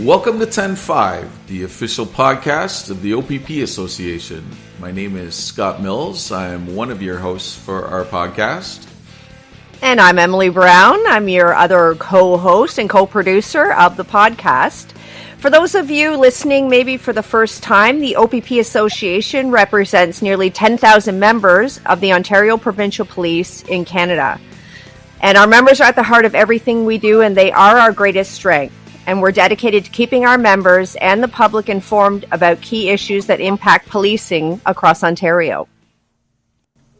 Welcome to 10-5, the official podcast of the OPP Association. My name is Scott Mills. I am one of your hosts for our podcast. And I'm Emily Brown. I'm your other co-host and co-producer of the podcast. For those of you listening maybe for the first time, the OPP Association represents nearly 10,000 members of the Ontario Provincial Police in Canada. And our members are at the heart of everything we do, and they are our greatest strength. And we're dedicated to keeping our members and the public informed about key issues that impact policing across Ontario.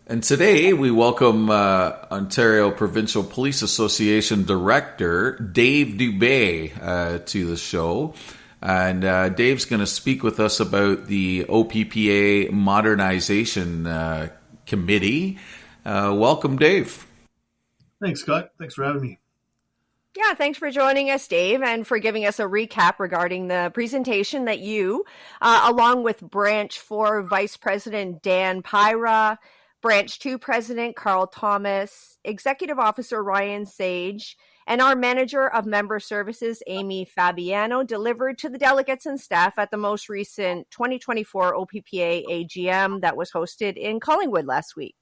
And today we welcome Ontario Provincial Police Association Director Dave Dubé to the show. And Dave's going to speak with us about the OPPA Modernization Committee. Welcome, Dave. Thanks, Scott. Thanks for having me. Yeah, thanks for joining us, Dave, and for giving us a recap regarding the presentation that you, along with Branch 4 Vice President Dan Pyra, Branch 2 President Carl Thomas, Executive Officer Ryan Sage, and our Manager of Member Services, Amy Fabiano, delivered to the delegates and staff at the most recent 2024 OPPA AGM that was hosted in Collingwood last week.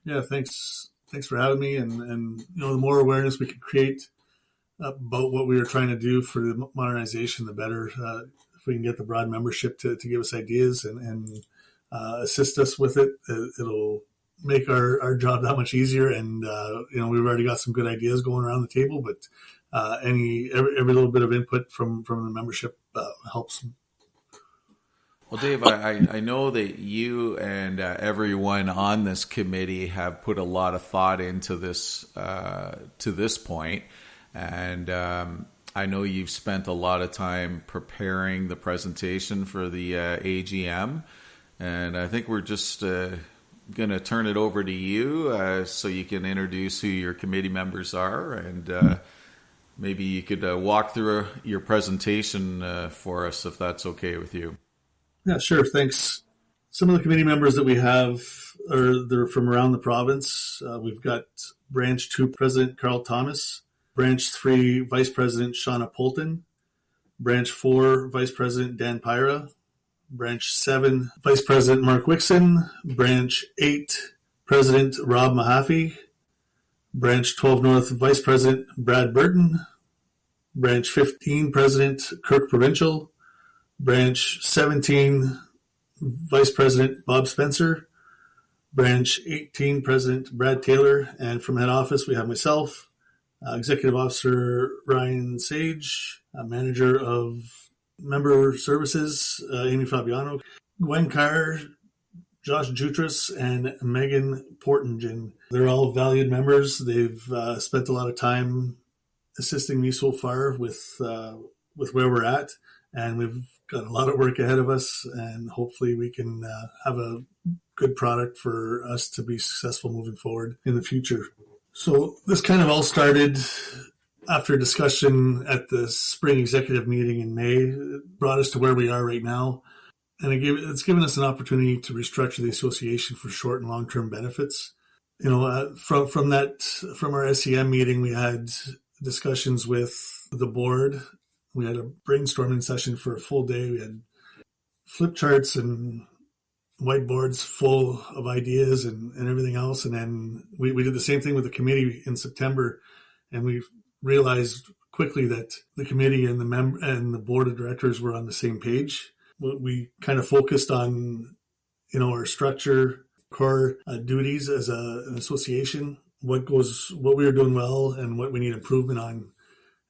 Yeah, thanks for having me. And the more awareness we can create about what we are trying to do for the modernization, the better. If we can get the broad membership to give us ideas and assist us with it, it'll make our job that much easier. And we've already got some good ideas going around the table, but every little bit of input from the membership helps. Well, Dave, I know that you and everyone on this committee have put a lot of thought into this to this point, and I know you've spent a lot of time preparing the presentation for the AGM, and I think we're just going to turn it over to you so you can introduce who your committee members are, and maybe you could walk through your presentation for us, if that's okay with you. Yeah, sure. Thanks. Some of the committee members that we have they're from around the province. We've got Branch 2 President Carl Thomas, Branch 3 Vice President Shauna Polton, Branch 4 Vice President Dan Pyra, Branch 7 Vice President Mark Wixon, Branch 8 President Rob Mahaffey, Branch 12 North Vice President Brad Burton, Branch 15 President Kirk Provincial, Branch 17, Vice President Bob Spencer, Branch 18, President Brad Taylor, and from head office we have myself, Executive Officer Ryan Sage, Manager of Member Services, Amy Fabiano, Gwen Carr, Josh Jutras, and Megan Portingen. They're all valued members. They've spent a lot of time assisting me so far with where we're at, and we've got a lot of work ahead of us, and hopefully we can have a good product for us to be successful moving forward in the future. So this kind of all started after a discussion at the spring executive meeting in May. It brought us to where we are right now, and it's given us an opportunity to restructure the association for short and long-term benefits. From our SEM meeting, we had discussions with the board. We had a brainstorming session for a full day. We had flip charts and whiteboards full of ideas and everything else. And then we did the same thing with the committee in September. And we realized quickly that the committee and the board of directors were on the same page. We kind of focused on, our structure, core duties as an association, what we were doing well and what we need improvement on.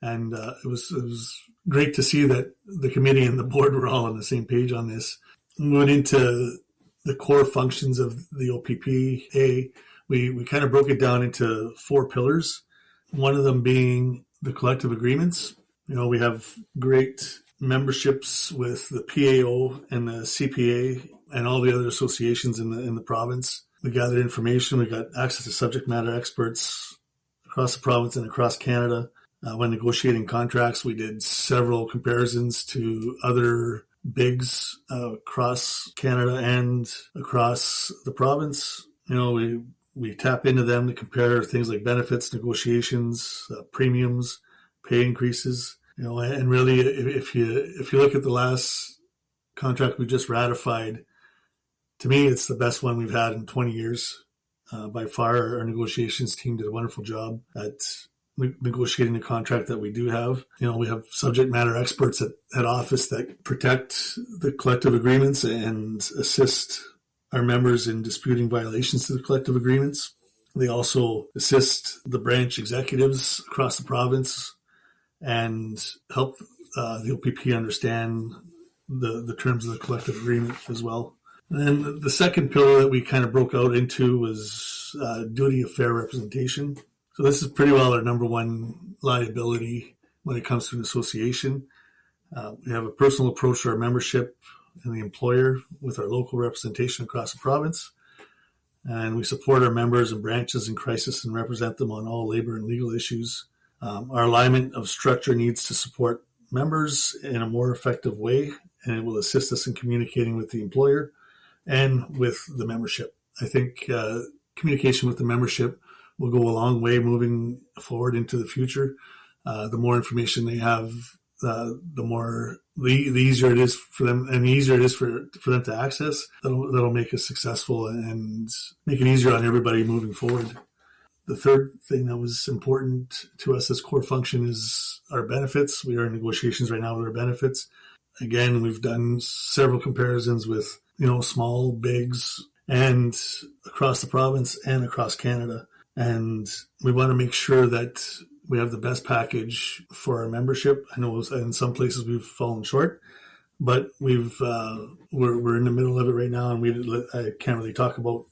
And it was great to see that the committee and the board were all on the same page on this. Moving into the core functions of the OPPA, we kind of broke it down into 4 pillars. One of them being the collective agreements. We have great memberships with the PAO and the CPA and all the other associations in the province. We gathered information. We got access to subject matter experts across the province and across Canada. When negotiating contracts, we did several comparisons to other bigs across Canada and across the province. We tap into them to compare things like benefits, negotiations, premiums, pay increases. And really, if you look at the last contract we just ratified, to me, it's the best one we've had in 20 years. By far, our negotiations team did a wonderful job at negotiating the contract that we do have. We have subject matter experts at office that protect the collective agreements and assist our members in disputing violations to the collective agreements. They also assist the branch executives across the province and help the OPP understand the terms of the collective agreement as well. And then the second pillar that we kind of broke out into was duty of fair representation. So this is pretty well our number one liability when it comes to an association. We have a personal approach to our membership and the employer with our local representation across the province. And we support our members and branches in crisis and represent them on all labor and legal issues. Our alignment of structure needs to support members in a more effective way, and it will assist us in communicating with the employer and with the membership. I think communication with the membership will go a long way moving forward into the future. The more information they have, the easier it is for them, and the easier it is for them to access. That'll make us successful and make it easier on everybody moving forward. The third thing that was important to us as core function is our benefits. We are in negotiations right now with our benefits. Again, we've done several comparisons with small, bigs, and across the province and across Canada. And we want to make sure that we have the best package for our membership. I know in some places we've fallen short, but we're in the middle of it right now, and I can't really talk about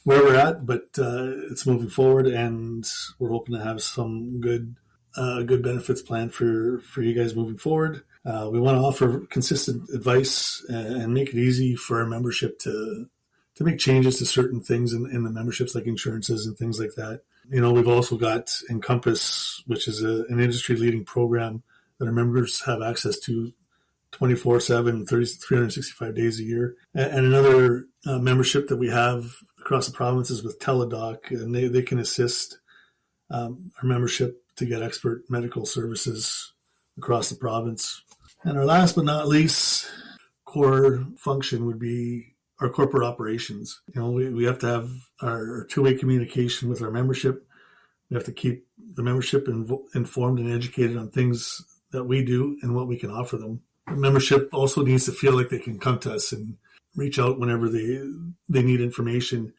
where we're at, but it's moving forward, and we're hoping to have some good benefits planned for you guys moving forward. We want to offer consistent advice and make it easy for our membership to make changes to certain things in the memberships, like insurances and things like that. We've also got Encompass, which is an industry-leading program that our members have access to 24/7, 365 days a year. And another membership that we have across the province is with Teledoc, and they can assist our membership to get expert medical services across the province. And our last but not least core function would be our corporate operations. We have to have our two-way communication with our membership. We have to keep the membership informed and educated on things that we do and what we can offer them. The membership also needs to feel like they can come to us and reach out whenever they need information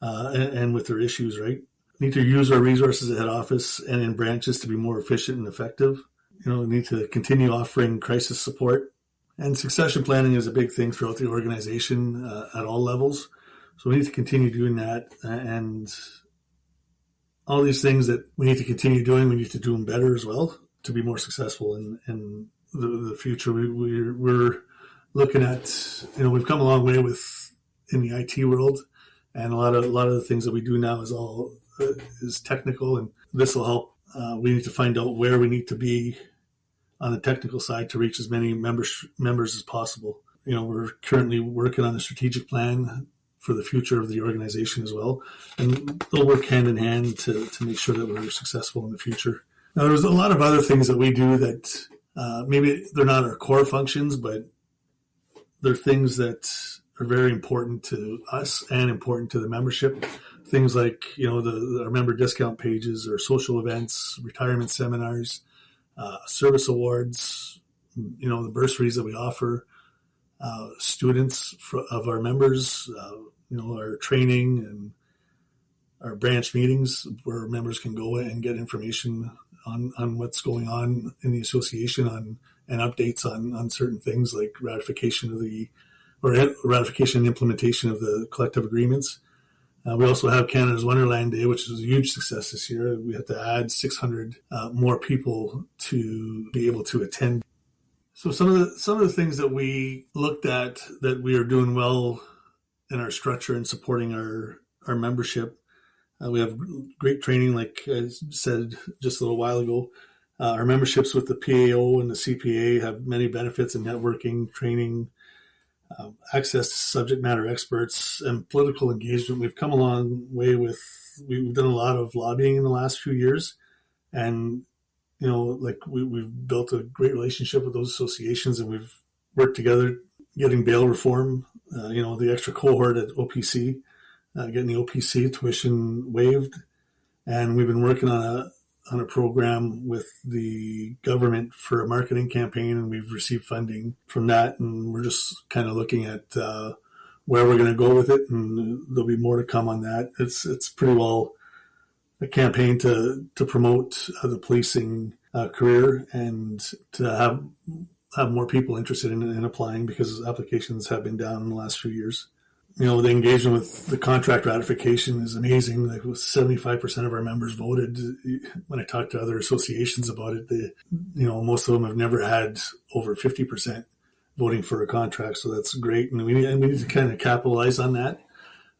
and with their issues, right? We need to use our resources at head office and in branches to be more efficient and effective. We need to continue offering crisis support. And succession planning is a big thing throughout the organization at all levels. So we need to continue doing that. And all these things that we need to continue doing, we need to do them better as well to be more successful in the future. We're looking at, we've come a long way in the IT world, and a lot of the things that we do now is technical, and this will help. We need to find out where we need to be on the technical side to reach as many members as possible. We're currently working on a strategic plan for the future of the organization as well, and they'll work hand in hand to make sure that we're successful in the future. Now, there's a lot of other things that we do that maybe they're not our core functions, but they're things that are very important to us and important to the membership. Things like, our member discount pages or social events, retirement seminars, service awards, the bursaries that we offer, students of our members, our training and our branch meetings where members can go and get information on what's going on in the association and updates on certain things like ratification and implementation of the collective agreements. We also have Canada's Wonderland Day, which was a huge success this year. We had to add 600 more people to be able to attend. So some of the things that we looked at that we are doing well in our structure and supporting our membership. We have great training, like I said just a little while ago. Our memberships with the PAO and the CPA have many benefits in networking, training, access to subject matter experts, and political engagement. We've come a long way we've done a lot of lobbying in the last few years, and like we've built a great relationship with those associations, and we've worked together getting bail reform, the extra cohort at OPC, getting the OPC tuition waived. And we've been working on a program with the government for a marketing campaign, and we've received funding from that. And we're just kind of looking at where we're going to go with it, and there'll be more to come on that. It's pretty well a campaign to promote the policing career and to have more people interested in applying, because applications have been down in the last few years. The engagement with the contract ratification is amazing. Like 75% of our members voted. When I talked to other associations about it, most of them have never had over 50% voting for a contract. So that's great. And we need to kind of capitalize on that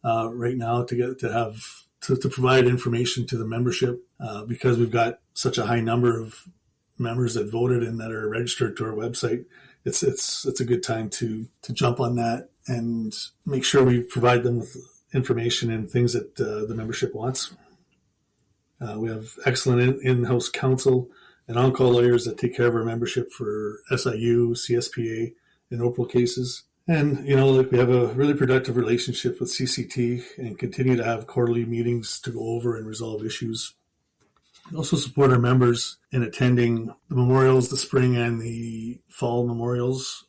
right now to provide information to the membership, because we've got such a high number of members that voted and that are registered to our website. It's a good time to jump on that and make sure we provide them with information and things that the membership wants. We have excellent in-house counsel and on-call lawyers that take care of our membership for SIU, CSPA, and OPPA cases. And, we have a really productive relationship with CCT and continue to have quarterly meetings to go over and resolve issues. We also support our members in attending the memorials, the spring and the fall memorials.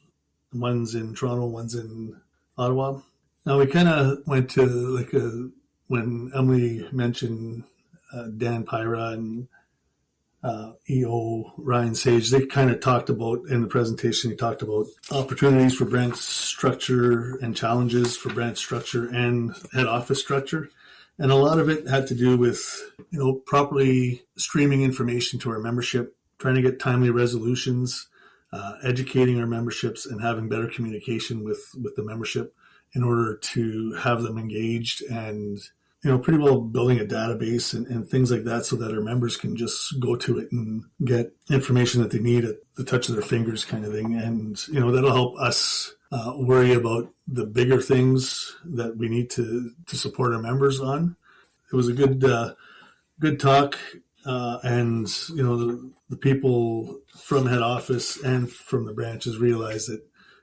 One's in Toronto, one's in Ottawa. Now, we kind of went to when Emily mentioned Dan Pyra and EO Ryan Sage, they kind of talked about, in the presentation, he talked about opportunities for branch structure and challenges for branch structure and head office structure. And a lot of it had to do with, properly streaming information to our membership, trying to get timely resolutions, educating our memberships, and having better communication with the membership in order to have them engaged, and, pretty well building a database and things like that, so that our members can just go to it and get information that they need at the touch of their fingers, kind of thing. And, that'll help us worry about the bigger things that we need to support our members on. It was a good talk, and the people from head office and from the branches realize that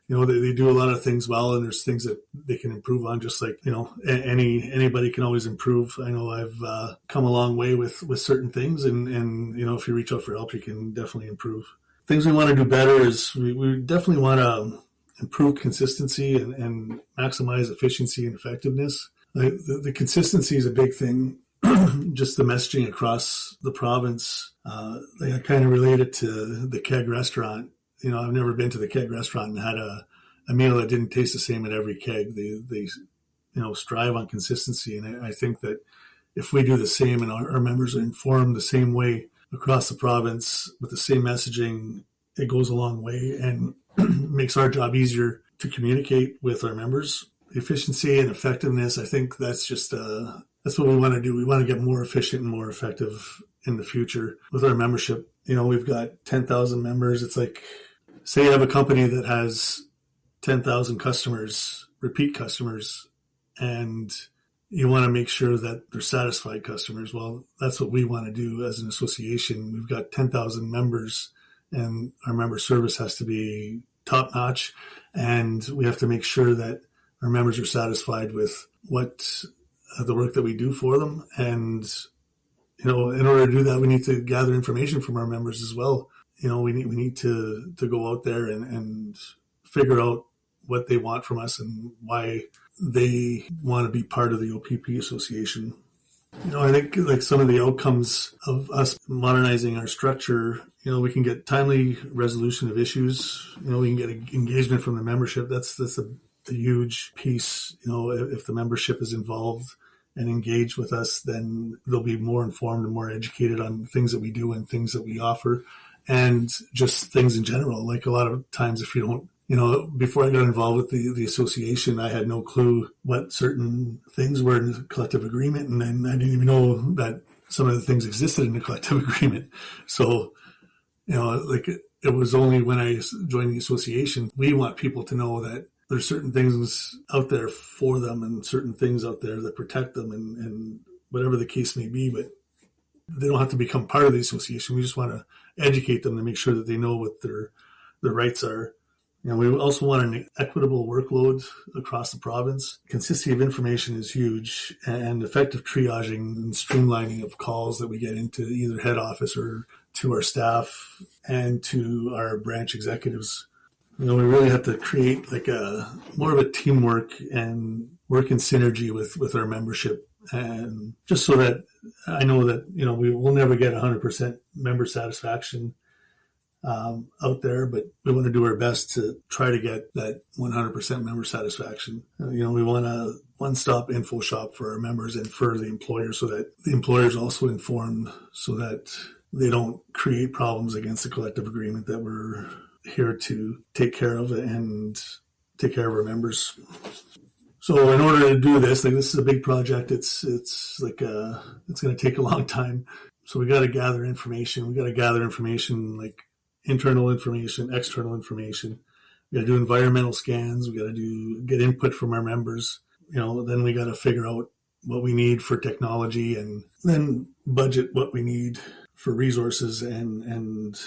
they do a lot of things well, and there's things that they can improve on. Just like anybody can always improve. I know I've come a long way with certain things, and if you reach out for help, you can definitely improve. Things we want to do better is we definitely want to improve consistency and maximize efficiency and effectiveness. The consistency is a big thing. Just the messaging across the province. I kind of relate it to the keg restaurant. I've never been to the keg restaurant and had a meal that didn't taste the same at every keg. They strive on consistency. And I think that if we do the same and our members are informed the same way across the province with the same messaging, it goes a long way and makes our job easier to communicate with our members. Efficiency and effectiveness, I think that's what we want to do. We want to get more efficient and more effective in the future with our membership. We've got 10,000 members. It's like, say you have a company that has 10,000 customers, repeat customers, and you want to make sure that they're satisfied customers. Well, that's what we want to do as an association. We've got 10,000 members, and our member service has to be top notch, and we have to make sure that our members are satisfied with what the work that we do for them. And, in order to do that, we need to gather information from our members as well. We need to go out there and figure out what they want from us and why they want to be part of the OPP Association. I think like some of the outcomes of us modernizing our structure, we can get timely resolution of issues. We can get engagement from the membership. That's a huge piece. If the membership is involved and engaged with us, then they'll be more informed and more educated on things that we do and things that we offer, and just things in general. Like a lot of times, if you don't, before I got involved with the association, I had no clue what certain things were in the collective agreement, and then I didn't even know that some of the things existed in the collective agreement. So, it was only when I joined the association, we want people to know that there's certain things out there for them and certain things out there that protect them and whatever the case may be. But they don't have to become part of the association. We just want to educate them to make sure that they know what their rights are. And we also want an equitable workload across the province. Consistency of information is huge, and effective triaging and streamlining of calls that we get into either head office or to our staff and to our branch executives. We really have to create like more of a teamwork and work in synergy with our membership. And just so that I know that, we will never get 100% member satisfaction out there, but we want to do our best to try to get that 100% member satisfaction. We want a one-stop info shop for our members and for the employers, so that the employers also informed, so that they don't create problems against the collective agreement that we're here to take care of and take care of our members. So in order to do this, this is a big project. It's going to take a long time. So we got to gather information. We got to gather information like internal information, external information. We got to do environmental scans. We got to get input from our members. Then we got to figure out what we need for technology, and then budget what we need for resources and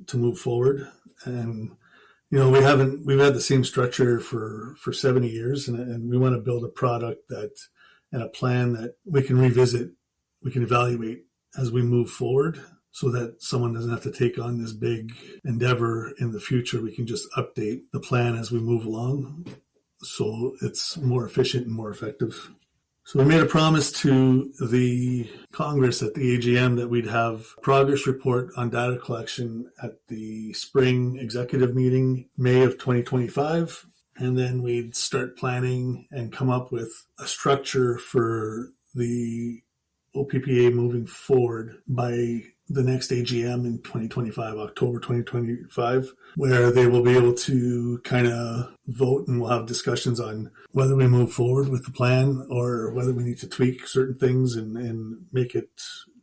to move forward. And we've had the same structure for 70 years, and we want to build a product and a plan that we can revisit, we can evaluate as we move forward, so that someone doesn't have to take on this big endeavor in the future. We can just update the plan as we move along, so it's more efficient and more effective. So we made a promise to the Congress at the AGM that we'd have a progress report on data collection at the spring executive meeting, May of 2025. And then we'd start planning and come up with a structure for the OPPA moving forward by the next AGM in 2025, October 2025, where they will be able to kind of vote, and we'll have discussions on whether we move forward with the plan or whether we need to tweak certain things and make it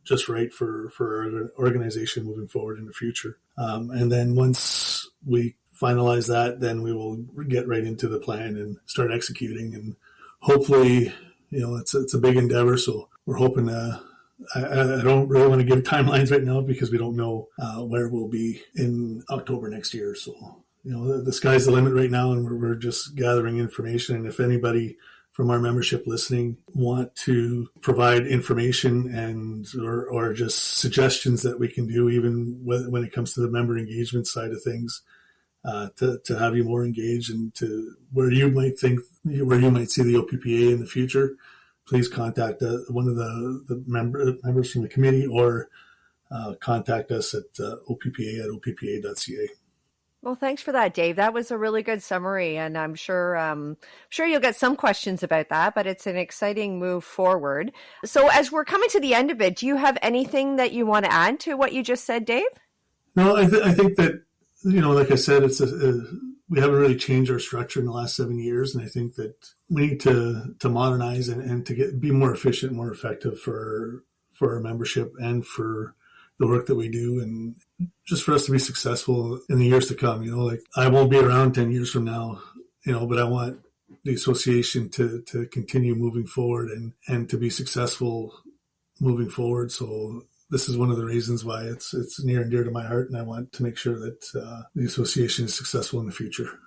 just right for our organization moving forward in the future. And then once we finalize that, then we will get right into the plan and start executing. And hopefully, it's a big endeavor, so we're hoping I don't really want to give timelines right now because we don't know where we'll be in October next year. So, the sky's the limit right now, and we're just gathering information. And if anybody from our membership listening want to provide information or just suggestions that we can do, even when it comes to the member engagement side of things, to have you more engaged and to where you might see the OPPA in the future, please contact one of the members from the committee, or contact us at oppa@oppa.ca. Well, thanks for that, Dave. That was a really good summary, and I'm sure you'll get some questions about that, but it's an exciting move forward. So as we're coming to the end of it, do you have anything that you want to add to what you just said, Dave? No, I think that, like I said, we haven't really changed our structure in the last 7 years, and I think that we need to modernize and to be more efficient, more effective for our membership and for the work that we do, and just for us to be successful in the years to come. I won't be around 10 years from now, but I want the association to continue moving forward and to be successful moving forward. So this is one of the reasons why it's near and dear to my heart, and I want to make sure that the association is successful in the future.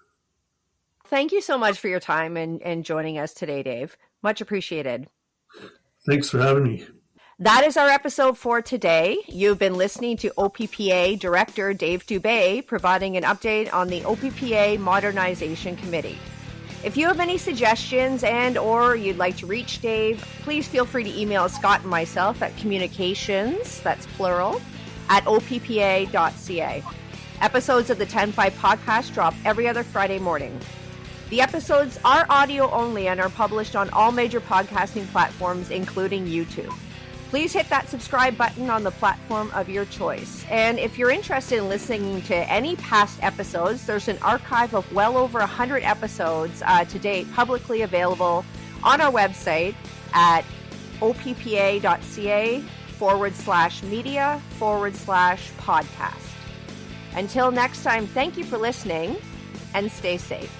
Thank you so much for your time and joining us today, Dave. Much appreciated. Thanks for having me. That is our episode for today. You've been listening to OPPA Director Dave Dubé providing an update on the OPPA Modernization Committee. If you have any suggestions or you'd like to reach Dave, please feel free to email Scott and myself at communications, that's plural, at oppa.ca. Episodes of the 10-5 podcast drop every other Friday morning. The episodes are audio only and are published on all major podcasting platforms, including YouTube. Please hit that subscribe button on the platform of your choice. And if you're interested in listening to any past episodes, there's an archive of well over 100 episodes to date publicly available on our website at oppa.ca/media/podcast. Until next time, thank you for listening and stay safe.